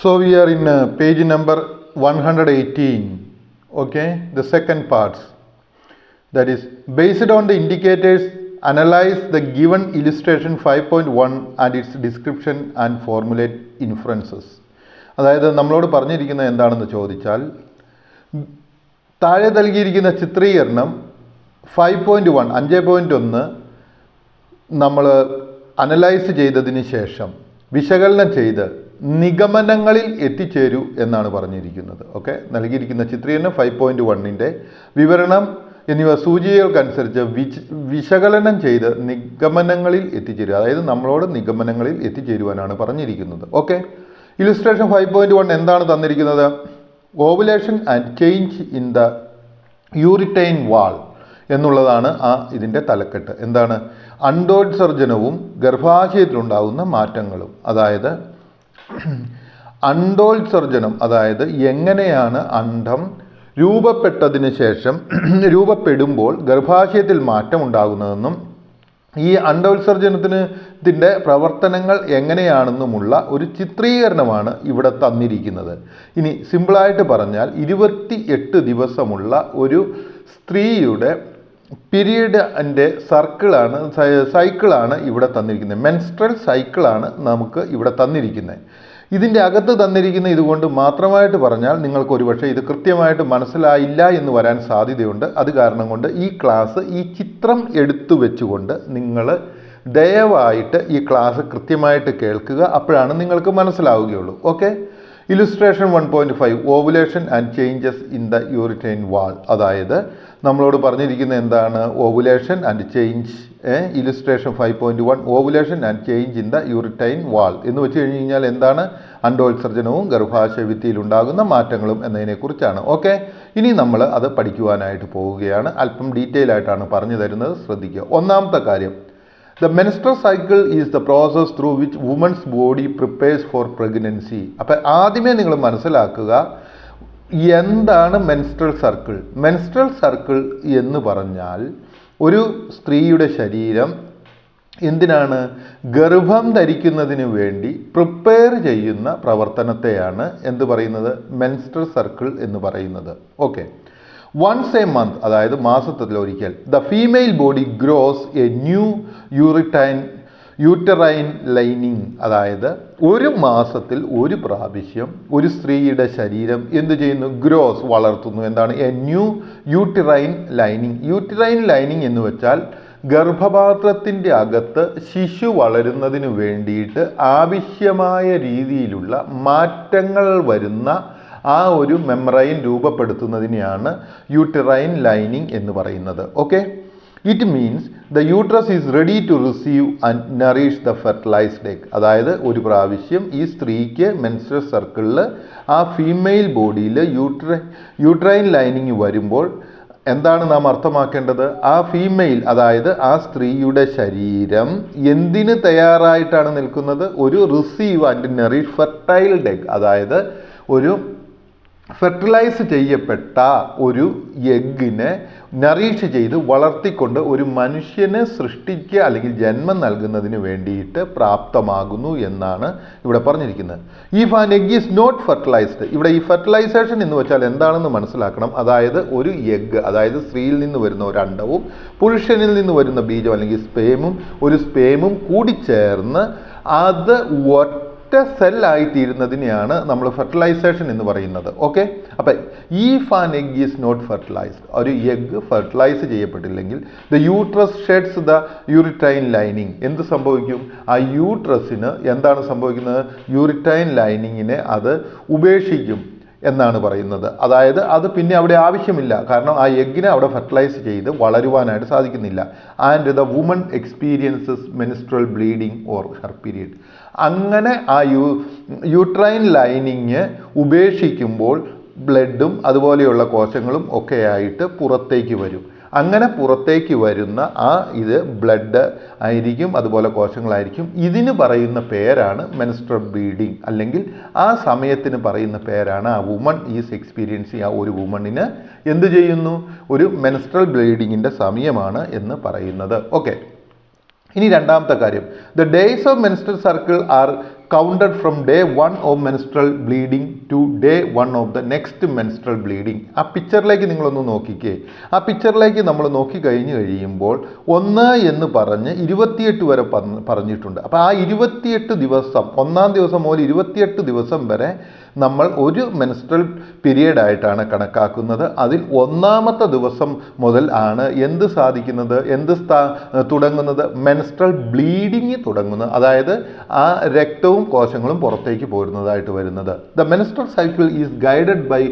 So we are in page number 118, okay, the second part. That is, based on the indicators, analyze the given illustration 5.1 and its description and formulate inferences. അതായത് നമ്മളോട് പറഞ്ഞിരിക്കുന്നത് എന്താണെന്ന് ചോദിച്ചാൽ, താഴെ നൽകിയിരിക്കുന്ന ചിത്രീകരണം 5.1 5.1 നമ്മൾ അനലൈസ് ചെയ്തതിന് ശേഷം വിശകലനം ചെയ്ത് നിഗമനങ്ങളിൽ എത്തിച്ചേരൂ എന്നാണ് പറഞ്ഞിരിക്കുന്നത്. ഓക്കെ, നൽകിയിരിക്കുന്ന ചിത്രീകരണം 5.1ൻ്റെ വിവരണം എന്നിവ സൂചികകൾക്കനുസരിച്ച് വിശകലനം ചെയ്ത് നിഗമനങ്ങളിൽ എത്തിച്ചേരുക. അതായത് നമ്മളോട് നിഗമനങ്ങളിൽ എത്തിച്ചേരുവാനാണ് പറഞ്ഞിരിക്കുന്നത്. ഓക്കെ, ഇലുസ്ട്രേഷൻ 5.1 എന്താണ് തന്നിരിക്കുന്നത്? Ovulation and change in the യൂറിറ്റൈൻ വാൾ എന്നുള്ളതാണ് ഇതിൻ്റെ തലക്കെട്ട്. എന്താണ്? അണ്ടോത്സർജനവും ഗർഭാശയത്തിലുണ്ടാകുന്ന മാറ്റങ്ങളും. അതായത് അണ്ടോത്സർജനം, അതായത് എങ്ങനെയാണ് അണ്ഡം രൂപപ്പെടുമ്പോൾ ഗർഭാശയത്തിൽ മാറ്റം ഉണ്ടാകുന്നതെന്നും ഈ അണ്ടോത്സർജനത്തിൻ്റെ പ്രവർത്തനങ്ങൾ എങ്ങനെയാണെന്നുമുള്ള ഒരു ചിത്രീകരണമാണ് ഇവിടെ തന്നിരിക്കുന്നത്. ഇനി സിമ്പിളായിട്ട് പറഞ്ഞാൽ 28 ദിവസമുള്ള ഒരു സ്ത്രീയുടെ പീരീഡിൻ്റെ സൈക്കിളാണ് ഇവിടെ തന്നിരിക്കുന്നത്. മെൻസ്ട്രൽ സൈക്കിളാണ് നമുക്ക് ഇവിടെ തന്നിരിക്കുന്നത്. ഇതിൻ്റെ അകത്ത് തന്നിരിക്കുന്ന ഇതുകൊണ്ട് മാത്രമായിട്ട് പറഞ്ഞാൽ നിങ്ങൾക്ക് ഒരുപക്ഷെ ഇത് കൃത്യമായിട്ട് മനസ്സിലായില്ല എന്ന് വരാൻ സാധ്യതയുണ്ട്. അത് കാരണം കൊണ്ട് ഈ ക്ലാസ് ഈ ചിത്രം എടുത്തു വെച്ചുകൊണ്ട് നിങ്ങൾ ദയവായിട്ട് ഈ ക്ലാസ് കൃത്യമായിട്ട് കേൾക്കുക. അപ്പോഴാണ് നിങ്ങൾക്ക് മനസ്സിലാവുകയുള്ളൂ. Okay, illustration 1.5 ovulation and changes in the യൂറിറ്റൈൻ വാൾ. അതായത് നമ്മളോട് പറഞ്ഞിരിക്കുന്നത് എന്താണ്? Ovulation and change. Illustration 5.1 ovulation and change in the യൂറിറ്റൈൻ വാൾ എന്ന് വെച്ച് കഴിഞ്ഞ് കഴിഞ്ഞാൽ എന്താണ്? അണ്ടോത്സർജനവും ഗർഭാശയ ഭിത്തിയിൽ ഉണ്ടാകുന്ന മാറ്റങ്ങളും എന്നതിനെക്കുറിച്ചാണ്. ഓക്കെ, ഇനി നമ്മൾ അത് പഠിക്കുവാനായിട്ട് പോവുകയാണ്. അല്പം ഡീറ്റെയിൽ ആയിട്ടാണ് പറഞ്ഞു തരുന്നത്, ശ്രദ്ധിക്കുക. ഒന്നാമത്തെ കാര്യം, the menstrual cycle is the process through which woman's body prepares for pregnancy. അപ്പോൾ ആദ്യമേ നിങ്ങൾ മനസ്സിലാക്കുക എന്താണ് മെൻസ്ട്രൽ സർക്കിൾ. മെൻസ്ട്രൽ സർക്കിൾ എന്ന് പറഞ്ഞാൽ ഒരു സ്ത്രീയുടെ ശരീരം എന്തിനാണ്? ഗർഭം ധരിക്കുന്നതിന് വേണ്ടി പ്രിപ്പയർ ചെയ്യുന്ന പ്രവർത്തനത്തെയാണ് എന്ത് പറയുന്നത്? മെൻസ്ട്രൽ സർക്കിൾ എന്ന് പറയുന്നത്. ഓക്കെ, once a month, അതായത് മാസത്തിലൊരിക്കൽ, the female body grows a new uterine lining. അതായത് ഒരു മാസത്തിൽ ഒരു പ്രാവശ്യം ഒരു സ്ത്രീയുടെ ശരീരം എന്ത് ചെയ്യുന്നു? ഗ്രോസ്, വളർത്തുന്നു. എന്താണ്? A new uterine lining. Uterine lining എന്ന് വെച്ചാൽ ഗർഭപാത്രത്തിൻ്റെ അകത്ത് ശിശു വളരുന്നതിന് വേണ്ടിയിട്ട് ആവശ്യമായ രീതിയിലുള്ള മാറ്റങ്ങൾ വരുന്ന ആ ഒരു മെംബ്രെയിൻ രൂപപ്പെടുത്തുന്നതിനെയാണ് യൂട്ടിറൈൻ ലൈനിങ് എന്ന് പറയുന്നത്. Okay, it means the uterus is ready to receive and nourish the fertilised egg. അതായത് ഒരു പ്രാവശ്യം ഈ സ്ത്രീക്ക് മെൻസ്ട്രൽ സർക്കിളിൽ ആ ഫീമെയിൽ ബോഡിയിൽ യൂട്രൈൻ ലൈനിങ് വരുമ്പോൾ എന്താണ് നാം അർത്ഥമാക്കേണ്ടത്? ആ ഫീമെയിൽ, അതായത് ആ സ്ത്രീയുടെ ശരീരം എന്തിന് തയ്യാറായിട്ടാണ് നിൽക്കുന്നത്? ഒരു റിസീവ് ആൻഡ് നറിഷ് ഫെർട്ടൈൽഡ് എഗ്, അതായത് ഒരു ഫെർട്ടിലൈസ് ചെയ്യപ്പെട്ട ഒരു എഗ്ഗിനെ നറീഷ് ചെയ്ത് വളർത്തിക്കൊണ്ട് ഒരു മനുഷ്യനെ സൃഷ്ടിക്കുക അല്ലെങ്കിൽ ജന്മം നൽകുന്നതിന് വേണ്ടിയിട്ട് പ്രാപ്തമാകുന്നു എന്നാണ് ഇവിടെ പറഞ്ഞിരിക്കുന്നത്. If an egg is not fertilised, ഇവിടെ ഈ ഫെർട്ടിലൈസേഷൻ എന്ന് വെച്ചാൽ എന്താണെന്ന് മനസ്സിലാക്കണം. അതായത് ഒരു എഗ്ഗ്, അതായത് സ്ത്രീയിൽ നിന്ന് വരുന്ന ഒരു അണ്ഡവും പുരുഷനിൽ നിന്ന് വരുന്ന ബീജം അല്ലെങ്കിൽ സ്പേമും കൂടിച്ചേർന്ന് അത് സെല്ലായിത്തീരുന്നതിനെയാണ് നമ്മൾ ഫെർട്ടിലൈസേഷൻ എന്ന് പറയുന്നത്. ഓക്കെ, അപ്പം if an egg is not fertilised, ഒരു എഗ് ഫെർട്ടിലൈസ് ചെയ്യപ്പെട്ടില്ലെങ്കിൽ ദ യൂട്രസ് ഷെഡ്സ് ദ യൂറിറ്റൈൻ ലൈനിങ്. എന്ത് സംഭവിക്കും? ആ യൂട്രസിന് എന്താണ് സംഭവിക്കുന്നത്? യൂറിറ്റൈൻ ലൈനിങ്ങിനെ അത് ഉപേക്ഷിക്കും എന്നാണ് പറയുന്നത്. അതായത് അത് പിന്നെ അവിടെ ആവശ്യമില്ല, കാരണം ആ എഗ്ഗിനെ അവിടെ ഫെർട്ടിലൈസ് ചെയ്ത് വളരുവാനായിട്ട് സാധിക്കുന്നില്ല. And the woman experiences menstrual bleeding or her period. അങ്ങനെ ആ യൂട്രൈൻ ലൈനിങ് ഉപേക്ഷിക്കുമ്പോൾ ബ്ലഡും അതുപോലെയുള്ള കോശങ്ങളും ഒക്കെ ആയിട്ട് പുറത്തേക്ക് വരും. അങ്ങനെ പുറത്തേക്ക് വരുന്ന ഇത് ബ്ലഡ് ആയിരിക്കും, അതുപോലെ കോശങ്ങളായിരിക്കും. ഇതിന് പറയുന്ന പേരാണ് മെൻസ്ട്രൽ ബ്ലീഡിങ്, അല്ലെങ്കിൽ ആ സമയത്തിന് പറയുന്ന പേരാണ് ആ വുമൺ ഈസ് എക്സ്പീരിയൻസിങ്. ആ ഒരു വുമണിന് എന്ത് ചെയ്യുന്നു? ഒരു മെൻസ്ട്രൽ ബ്ലീഡിങ്ങിൻ്റെ സമയമാണ് എന്ന് പറയുന്നത്. ഓക്കെ, ഇനി രണ്ടാമത്തെ കാര്യം, the days of menstrual circle are counted from day 1 of menstrual bleeding to day 1 of the next menstrual bleeding. ആ പിക്ചറിലേക്ക് നിങ്ങളൊന്ന് നോക്കിക്കേ. ആ പിക്ചറിലേക്ക് നമ്മൾ നോക്കി കഴിയുമ്പോൾ 1 എന്ന് പറഞ്ഞ് 28 വരെ പറഞ്ഞിട്ടുണ്ട്. അപ്പോൾ ആ 28 ദിവസം, 1-ാം ദിവസം മുതൽ 28 ദിവസം വരെ നമ്മൾ ഒരു മെൻസ്ട്രൽ പീരിയഡ് ആയിട്ടാണ് കണക്കാക്കുന്നത്. അതിൽ 1-ാമത്തെ ദിവസം മുതൽ ആണ് എന്ത് സാധിക്കുന്നത്, തുടങ്ങുന്നത്, മെൻസ്ട്രൽ ബ്ലീഡിങ് തുടങ്ങുന്നത്. അതായത് ആ രക്തവും കോശങ്ങളും പുറത്തേക്ക് പോരുന്നതായിട്ട് വരുന്നത്. The menstrual cycle is guided by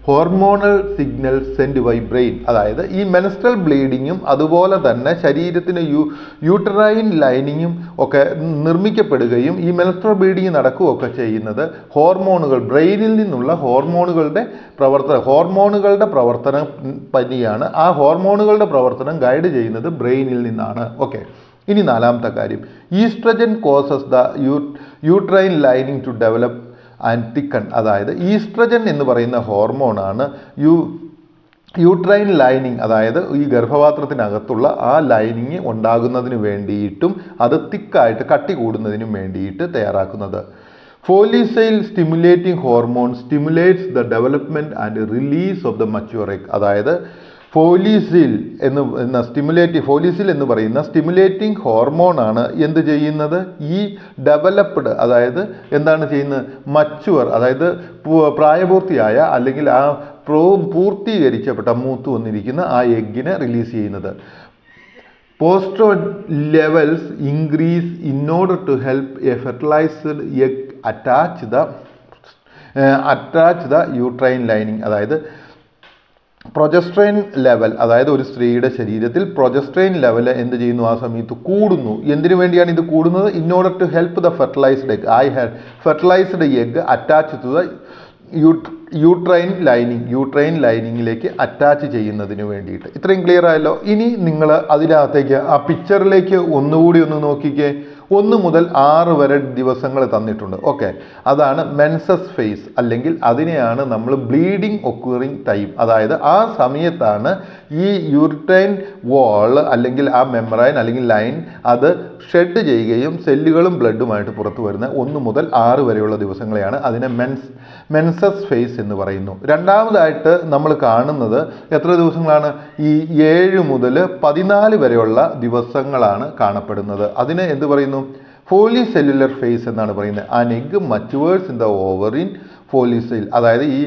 hormonal signal send by brain. അതായത് ഈ മെൻസ്ട്രൽ ബ്ലീഡിങ്ങും അതുപോലെ തന്നെ ശരീരത്തിന് യൂട്ടറൈൻ ലൈനിങ്ങും ഒക്കെ നിർമ്മിക്കപ്പെടുകയും ഈ മെൻസ്ട്രൽ ബ്ലീഡിങ് നടക്കുകയൊക്കെ ചെയ്യുന്നത് ഹോർമോണുകൾ, ബ്രെയിനിൽ നിന്നുള്ള ഹോർമോണുകളുടെ പ്രവർത്തനം തന്നെയാണ്. ആ ഹോർമോണുകളുടെ പ്രവർത്തനം ഗൈഡ് ചെയ്യുന്നത് ബ്രെയിനിൽ നിന്നാണ്. ഓക്കെ, ഇനി 4-ാമത്തെ കാര്യം, oestrogen causes the uterine lining to develop and thicken. അതായത് ഈസ്ട്രജൻ എന്ന് പറയുന്ന ഹോർമോണാണ് യൂട്രൈൻ ലൈനിങ്, അതായത് ഈ ഗർഭപാത്രത്തിനകത്തുള്ള ആ ലൈനിങ് ഉണ്ടാകുന്നതിന് വേണ്ടിയിട്ടും അത് തിക്കായിട്ട് കട്ടി കൂടുന്നതിനും വേണ്ടിയിട്ട് തയ്യാറാക്കുന്നത്. Follicle stimulating hormone stimulates the development and release of the mature egg. അതായത് ഫോലിസിൽ എന്ന് പറയുന്ന സ്റ്റിമുലേറ്റിംഗ് ഹോർമോണാണ് എന്ത് ചെയ്യുന്നത്, ഈ ഡെവലപ്ഡ്, അതായത് എന്താണ് ചെയ്യുന്നത്, മച്യൂർ, അതായത് പ്രായപൂർത്തിയായ അല്ലെങ്കിൽ ആ പൂർത്തീകരിക്കപ്പെട്ട മൂത്ത് വന്നിരിക്കുന്ന ആ എഗ്ഗിനെ റിലീസ് ചെയ്യുന്നത്. Progesterone levels increase in order to help a fertilised egg attach the uterine lining. അതായത് പ്രൊജസ്ട്രൈൻ ലെവൽ, അതായത് ഒരു സ്ത്രീയുടെ ശരീരത്തിൽ പ്രൊജസ്ട്രൈൻ ലെവൽ എന്ത് ചെയ്യുന്നു, ആ സമയത്ത് കൂടുന്നു. എന്തിനു വേണ്ടിയാണ് ഇത് കൂടുന്നത്? In order to help the fertilised egg, fertilised egg attach to the uterine ലൈനിങ്ങിലേക്ക് അറ്റാച്ച് ചെയ്യുന്നതിന് വേണ്ടിയിട്ട്. ഇത്രയും ക്ലിയർ ആയല്ലോ. ഇനി നിങ്ങൾ അതിനകത്തേക്ക് ആ പിക്ചറിലേക്ക് ഒന്നുകൂടി ഒന്ന് നോക്കിക്കേ. 1 മുതൽ 6 വരെ ദിവസങ്ങൾ തന്നിട്ടുണ്ട്. ഓക്കെ, അതാണ് മെൻസസ് ഫേസ്, അല്ലെങ്കിൽ അതിനെയാണ് നമ്മൾ ബ്ലീഡിങ് ഒക്യൂറിങ് ടൈം. അതായത് ആ സമയത്താണ് ഈ യൂട്രൈൻ വാൾ അല്ലെങ്കിൽ ആ മെംബ്രെയിൻ അല്ലെങ്കിൽ ലൈൻ അത് ഷെഡ് ചെയ്യുകയും സെല്ലുകളും ബ്ലഡുമായിട്ട് പുറത്തു വരുന്ന 1 മുതൽ 6 വരെയുള്ള ദിവസങ്ങളെയാണ് അതിനെ മെൻസസ് ഫേസ് എന്ന് പറയുന്നു. രണ്ടാമതായിട്ട് നമ്മൾ കാണുന്നത് എത്ര ദിവസങ്ങളാണ്? ഈ 7 മുതൽ 14 വരെയുള്ള ദിവസങ്ങളാണ് കാണപ്പെടുന്നത്. അതിനെ എന്ത് പറയുന്നു? ഫോളിസെല്ലുലർ ഫേസ് എന്നാണ് പറയുന്നത്. An egg matures in the ovarian follicle. അതായത് ഈ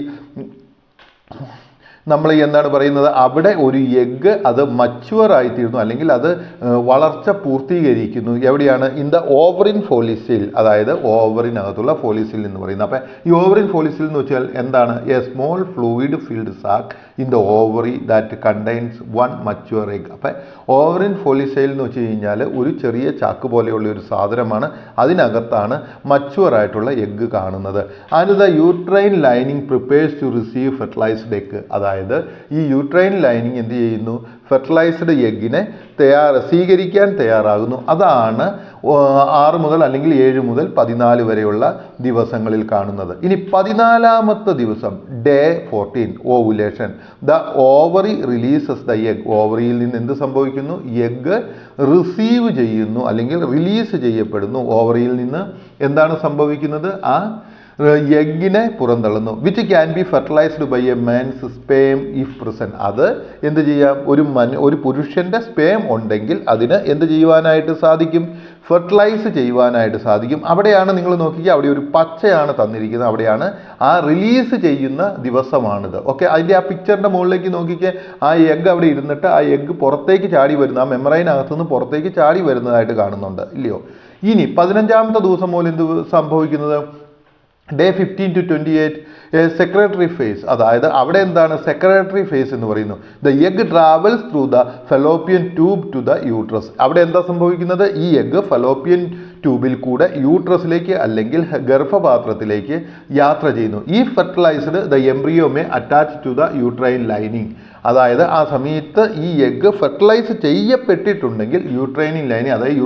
നമ്മൾ എന്താണ് പറയുന്നത്, അവിടെ ഒരു എഗ്ഗ് അത് മച്യൂർ ആയിത്തീരുന്നു, അല്ലെങ്കിൽ അത് വളർച്ച പൂർത്തീകരിക്കുന്നു. എവിടെയാണ്? ഇൻ ദ ഓവറിൻ ഫോളിസിൽ, അതായത് ഓവറിനകത്തുള്ള ഫോളിസിൽ എന്ന് പറയുന്നത്. അപ്പം ഈ ഓവറിൻ ഫോളിസിൽ എന്ന് വെച്ചാൽ എന്താണ്? A small fluid filled sac in the ovary that contains 1 mature egg. അപ്പം ഓവറിൻ ഫോളിസൈൽ എന്ന് വെച്ച് കഴിഞ്ഞാൽ ഒരു ചെറിയ ചാക്ക് പോലെയുള്ള ഒരു സാധനമാണ്. അതിനകത്താണ് മച്യൂർ ആയിട്ടുള്ള എഗ്ഗ് കാണുന്നത്. And the uterine lining prepares to receive fertilised egg. അതായത് ഈ യൂട്രൈൻ ലൈനിങ് എന്ത് ചെയ്യുന്നു? ഫെർട്ടിലൈസ്ഡ് എഗ്ഗിനെ സ്വീകരിക്കാൻ തയ്യാറാകുന്നു. അതാണ് 6 മുതൽ അല്ലെങ്കിൽ 7 മുതൽ 14 വരെയുള്ള ദിവസങ്ങളിൽ കാണുന്നത്. ഇനി 14-ാമത്തെ ദിവസം, day 14, ovulation. The ovary releases the egg. ഓവറിയിൽ നിന്ന് എന്ത് സംഭവിക്കുന്നു? എഗ്ഗ് റിസീവ് ചെയ്യുന്നു അല്ലെങ്കിൽ റിലീസ് ചെയ്യപ്പെടുന്നു. ഓവറിയിൽ നിന്ന് എന്താണ് സംഭവിക്കുന്നത്? ആ എഗ്ഗിനെ പുറന്തള്ളുന്നു. Which can be fertilised by a man's sperm if present. അത് എന്ത് ചെയ്യാം? ഒരു പുരുഷൻ്റെ സ്പേം ഉണ്ടെങ്കിൽ അതിന് എന്ത് ചെയ്യുവാനായിട്ട് സാധിക്കും? ഫെർട്ടിലൈസ് ചെയ്യുവാനായിട്ട് സാധിക്കും. അവിടെയാണ് നിങ്ങൾ നോക്കിക്കുക, അവിടെ ഒരു പച്ചയാണ് തന്നിരിക്കുന്നത്. അവിടെയാണ് ആ റിലീസ് ചെയ്യുന്ന ദിവസമാണിത്. ഓക്കെ, അതിൻ്റെ ആ പിക്ചറിൻ്റെ മുകളിലേക്ക് നോക്കിക്കുക. ആ എഗ്ഗ് അവിടെ ഇരുന്നിട്ട് ആ എഗ്ഗ് പുറത്തേക്ക് ചാടി വരുന്ന, ആ മെമ്മറൈനകത്തുനിന്ന് പുറത്തേക്ക് ചാടി വരുന്നതായിട്ട് കാണുന്നുണ്ട്, ഇല്ലയോ? ഇനി 15-ാമത്തെ ദിവസം മുതൽ എന്ത് സംഭവിക്കുന്നത്? Day 15 to 28 secretory phase. അതായത് അവിടെ എന്താണ് സെക്രട്ടറി ഫേസ് എന്ന് പറയുന്നു. The egg travels through the fallopian tube to the uterus. അവിടെ എന്താ സംഭവിക്കുന്നത്? ഈ എഗ് ഫെലോപ്പിയൻ ട്യൂബിൽ കൂടെ യൂട്രസിലേക്ക് അല്ലെങ്കിൽ ഗർഭപാത്രത്തിലേക്ക് യാത്ര ചെയ്യുന്നു. ഈ fertilised the embryo may attach to the uterine lining. അതായത് ആ സമയത്ത് ഈ എഗ്ഗ് ഫെർട്ടിലൈസ് ചെയ്യപ്പെട്ടിട്ടുണ്ടെങ്കിൽ യൂട്രൈനിങ് ലൈനിങ്, അതായത്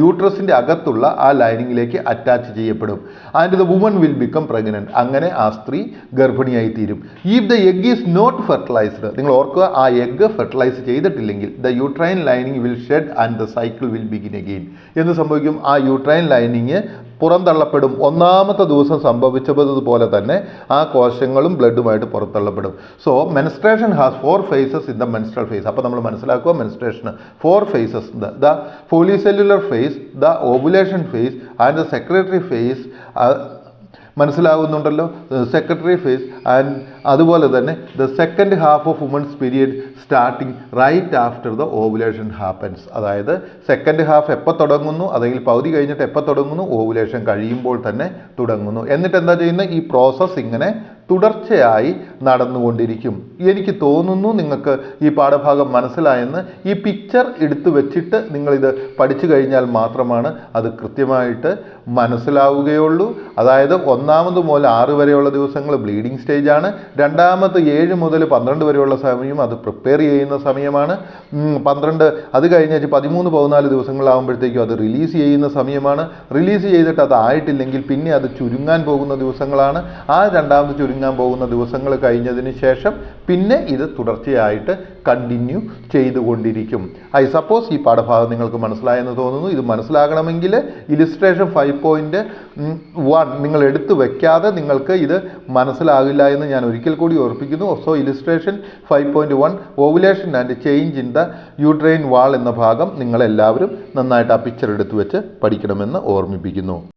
യൂട്രസിൻ്റെ അകത്തുള്ള ആ ലൈനിങ്ങിലേക്ക് അറ്റാച്ച് ചെയ്യപ്പെടും. And the woman will become pregnant. അങ്ങനെ ആ സ്ത്രീ ഗർഭിണിയായി തീരും. If the egg is not fertilised, നിങ്ങൾ ഓർക്കുക, ആ എഗ്ഗ് ഫെർട്ടിലൈസ് ചെയ്തിട്ടില്ലെങ്കിൽ the uterine lining will shed and the cycle will begin again. എന്ന് സംഭവിക്കും? ആ യൂട്രൈൻ ലൈനിങ് പുറന്തള്ളപ്പെടും. ഒന്നാമത്തെ ദിവസം സംഭവിച്ചതുപോലെ തന്നെ ആ കോശങ്ങളും ബ്ലഡുമായിട്ട് പുറത്തള്ളപ്പെടും. So menstruation has 4 phases in the menstrual phase. അപ്പോൾ നമ്മൾ മനസ്സിലാക്കുക മെൻസ്ട്രേഷന് 4 phases. The follicular phase, the ovulation phase and the secretory phase. മനസ്സിലാകുന്നുണ്ടല്ലോ, സെക്രട്ടറി ഫേസ് ആൻഡ് അതുപോലെ തന്നെ the second half of women's period starting right after the ovulation happens. അതായത് second half എപ്പോൾ തുടങ്ങുന്നു, അല്ലെങ്കിൽ പകുതി കഴിഞ്ഞിട്ട് എപ്പോൾ തുടങ്ങുന്നു, ഓവുലേഷൻ കഴിയുമ്പോൾ തന്നെ തുടങ്ങുന്നു. എന്നിട്ട് എന്താ ചെയ്യുന്നത്, ഈ പ്രോസസ്സ് ഇങ്ങനെ തുടർച്ചയായി നടന്നുകൊണ്ടിരിക്കും. എനിക്ക് തോന്നുന്നു നിങ്ങൾക്ക് ഈ പാഠഭാഗം മനസ്സിലായെന്ന്. ഈ പിക്ചർ എടുത്തു വെച്ചിട്ട് നിങ്ങളിത് പഠിച്ചു കഴിഞ്ഞാൽ മാത്രമാണ് അത് കൃത്യമായിട്ട് മനസ്സിലാവുകയുള്ളൂ. അതായത് 1 മുതൽ 6 വരെയുള്ള ദിവസങ്ങൾ ബ്ലീഡിങ് സ്റ്റേജാണ്. 7 മുതൽ 12 വരെയുള്ള സമയം അത് പ്രിപ്പയർ ചെയ്യുന്ന സമയമാണ്. 12 അത് കഴിഞ്ഞ് 13-14 ദിവസങ്ങളാകുമ്പോഴത്തേക്കും അത് റിലീസ് ചെയ്യുന്ന സമയമാണ്. റിലീസ് ചെയ്തിട്ട് അത് ആയിട്ടില്ലെങ്കിൽ പിന്നെ അത് ചുരുങ്ങാൻ പോകുന്ന ദിവസങ്ങളാണ്. ആ രണ്ടാമത് ചുരുങ്ങാൻ പോകുന്ന ദിവസങ്ങൾ കഴിഞ്ഞതിന് ശേഷം പിന്നെ ഇത് തുടർച്ചയായിട്ട് കണ്ടിന്യൂ ചെയ്തുകൊണ്ടിരിക്കും. ഐ സപ്പോസ് ഈ പാഠഭാഗം നിങ്ങൾക്ക് മനസ്സിലായെന്ന് തോന്നുന്നു. ഇത് മനസ്സിലാകണമെങ്കിൽ ഇലിസ്ട്രേഷൻ 5.1 നിങ്ങൾ എടുത്തു വെക്കാതെ നിങ്ങൾക്ക് ഇത് മനസ്സിലാകില്ല എന്ന് ഞാൻ ഒരിക്കൽ കൂടി ഓർപ്പിക്കുന്നു. So illustration 5.1 ovulation and change in the uterine wall എന്ന ഭാഗം നിങ്ങളെല്ലാവരും നന്നായിട്ട് ആ പിക്ചർ എടുത്തു വെച്ച് പഠിക്കണമെന്ന് ഓർമ്മിപ്പിക്കുന്നു.